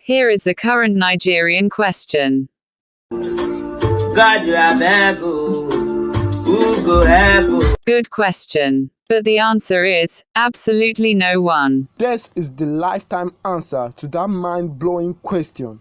Here is the current Nigerian question. God, you are there, who go help? Good question. But the answer is absolutely no one. This is the lifetime answer to that mind-blowing question.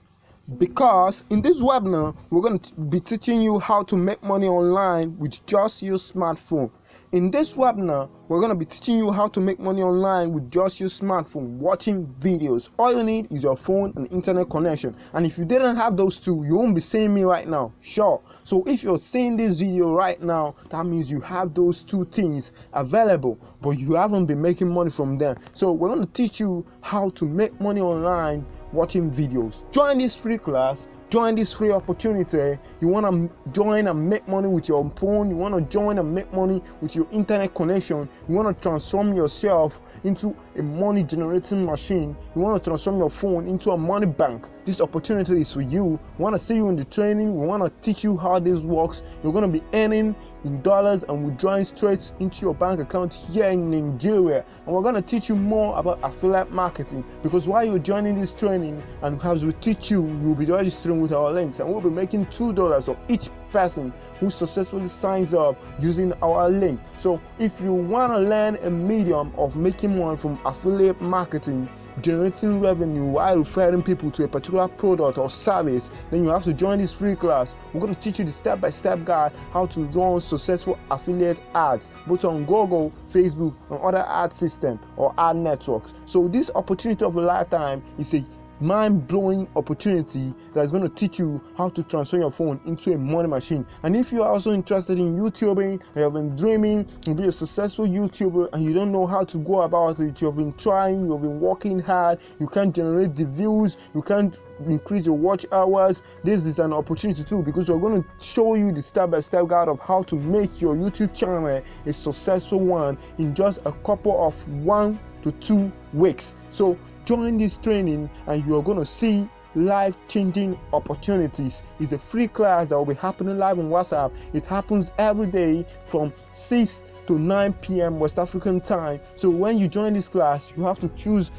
Because in this webinar, we're going to be teaching you how to make money online with just your smartphone. In this webinar, we're going to be teaching you how to make money online with just your smartphone, watching videos. All you need is your phone and internet connection. And if you didn't have those two, you won't be seeing me right now. Sure. So if you're seeing this video right now, that means you have those two things available, but you haven't been making money from them. So we're going to teach you how to make money online watching videos. Join this free class. Join this free opportunity. You want to join and make money with your phone. You want to join and make money with your internet connection. You want to transform yourself into a money generating machine. You want to transform your phone into a money bank. This opportunity is for you. We want to see you in the training. We want to teach you how this works. You're going to be earning in dollars and withdrawing straight into your bank account here in Nigeria. And we're going to teach you more about affiliate marketing, because while you're joining this training and as we teach you, you'll be registering with our links, and we'll be making $2 for each person who successfully signs up using our link. So if you want to learn a medium of making money from affiliate marketing, generating revenue while referring people to a particular product or service, then you have to join this free class. We're going to teach you the step-by-step guide how to run successful affiliate ads both on Google, Facebook, and other ad systems or ad networks. So this opportunity of a lifetime is a mind-blowing opportunity that's going to teach you how to transform your phone into a money machine. And if you are also interested in YouTubing and you have been dreaming to be a successful YouTuber and you don't know how to go about it, you have been trying, you have been working hard, you can't generate the views, you can't increase your watch hours, this is an opportunity too, because we're going to show you the step-by-step guide of how to make your YouTube channel a successful one in just a couple of 1 to 2 weeks. So join this training and you're going to see life-changing opportunities. It's a free class that will be happening live on WhatsApp. It happens every day from 6 to 9 p.m. West African time. So when you join this class, you have to choose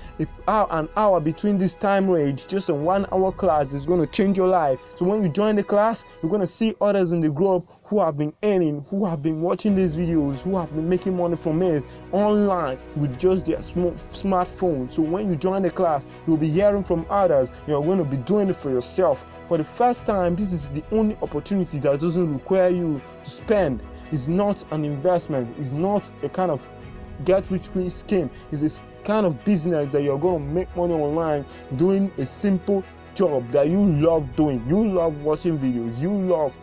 an hour between this time range. Just a 1 hour class is going to change your life. So when you join the class, you're going to see others in the group who have been earning, who have been watching these videos, who have been making money from it online with just their smartphone. So when you join the class, you'll be hearing from others. You're going to be doing it for yourself. For the first time, this is the only opportunity that doesn't require you to spend. It's not an investment. It's not a kind of get-rich-quick scheme. It's a kind of business that you're going to make money online doing a simple job that you love doing. You love watching videos. You love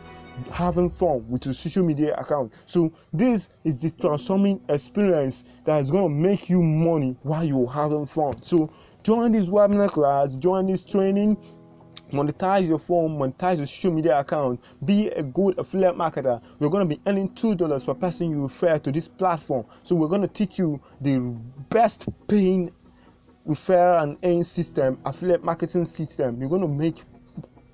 having fun with your social media account. So this is the transforming experience that is going to make you money while you're having fun. So join this webinar class, join this training, monetize your phone, monetize your social media account, be a good affiliate marketer. You're going to be earning $2 per person you refer to this platform. So we're going to teach you the best paying referral and earn system, affiliate marketing system. You're going to make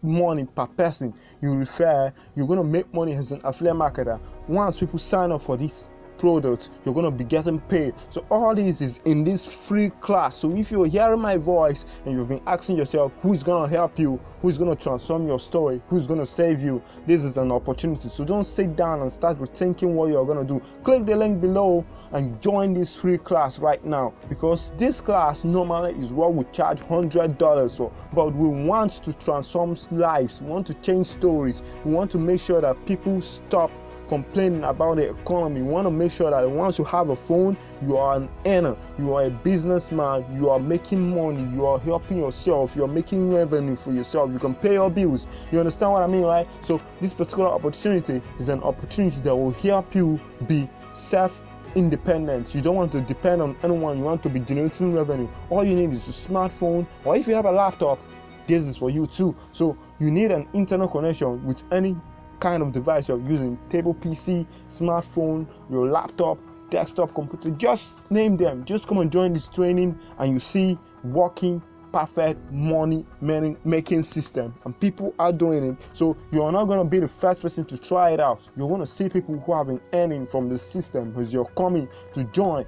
money per person you refer. You're going to make money as an affiliate marketer. Once people sign up for this product, you're going to be getting paid. So all this is in this free class. So if you're hearing my voice and you've been asking yourself who is going to help you, who is going to transform your story, who's going to save you, this is an opportunity. So don't sit down and start rethinking what you're going to do. Click the link below and join this free class right now, because this class normally is what we charge $100 for, but we want to transform lives. We want to change stories. We want to make sure that people stop complaining about the economy. We want to make sure that once you have a phone, you are an earner, you are a businessman, you are making money, you are helping yourself, you are making revenue for yourself, you can pay your bills. You understand what I mean, right? So this particular opportunity is an opportunity that will help you be self-independent. You don't want to depend on anyone. You want to be generating revenue. All you need is a smartphone, or if you have a laptop, this is for you too. So you need an internet connection with any kind of device you're using: table PC, smartphone, your laptop, desktop computer, just name them. Just come and join this training and you see working perfect money making system, and people are doing it. So you are not going to be the first person to try it out. You're going to see people who have been earning from the system as you're coming to join.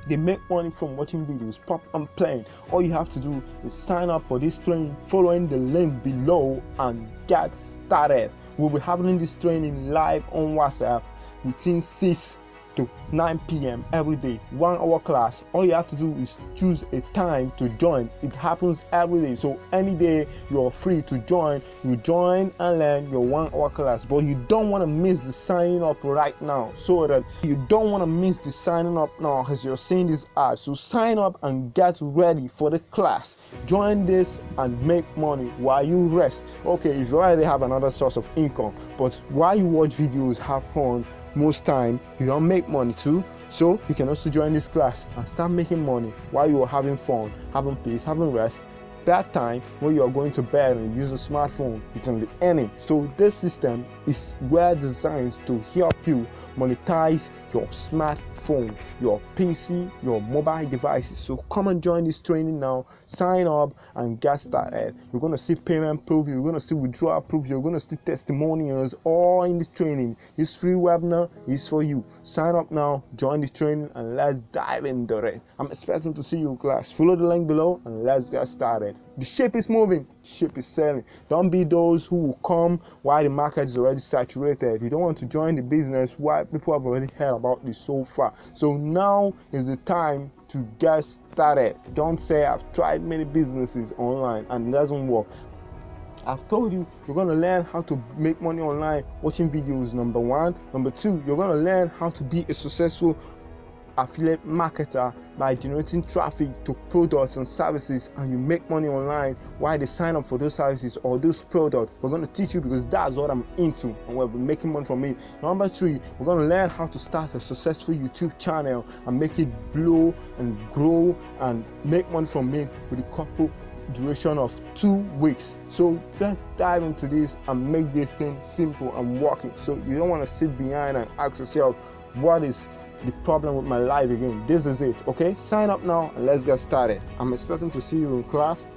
They make money from watching videos, pop and playing. All you have to do is sign up for this training following the link below and get started. We'll be having this training live on WhatsApp between 6 to 9 p.m. every day, 1 hour class. All you have to do is choose a time to join. It happens every day, so any day you're free to join, you join and learn your 1 hour class. But you don't want to miss the signing up right now, so that you don't want to miss the signing up now as you're seeing this ad. So sign up and get ready for the class. Join this and make money while you rest. Okay, if you already have another source of income, but while you watch videos, have fun, most time you don't make money too. So you can also join this class and start making money while you are having fun, having peace, having rest. That time when you are going to bed and use a smartphone, you can be earning. So this system is well designed to help you monetize your smartphone, your PC, your mobile devices. So come and join this training now, sign up and get started. You're going to see payment proof, you're going to see withdrawal proof, you're going to see testimonials, all in the training. This free webinar is for you. Sign up now, join this training, and let's dive into it. I'm expecting to see you in class. Follow the link below and let's get started. The ship is moving, the ship is sailing. Don't be those who will come while the market is already saturated. You don't want to join the business while people have already heard about this so far. So now is the time to get started. Don't say I've tried many businesses online and it doesn't work. I've told you, you're going to learn how to make money online watching videos, number one. Number two, you're going to learn how to be a successful affiliate marketer by generating traffic to products and services, and you make money online while they sign up for those services or those products. We're going to teach you because that's what I'm into and we'll be making money from it. Number three, we're going to learn how to start a successful YouTube channel and make it blow and grow and make money from it with a couple duration of 2 weeks. So let's dive into this and make this thing simple and working. So you don't want to sit behind and ask yourself, what is the problem with my life again? This is it. Okay, sign up now and let's get started. I'm expecting to see you in class.